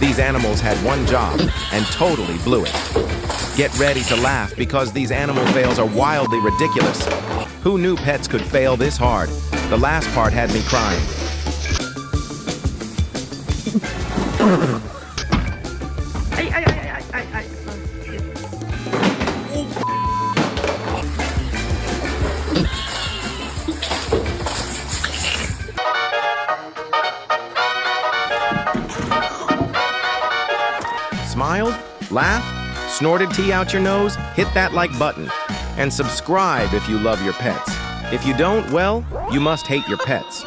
These animals had one job and totally blew it. Get ready to laugh because these animal fails are wildly ridiculous. Who knew pets could fail this hard? The last part had me crying. Smiled, laughed, snorted tea out your nose, hit that like button, and subscribe if you love your pets. If you don't, well, you must hate your pets.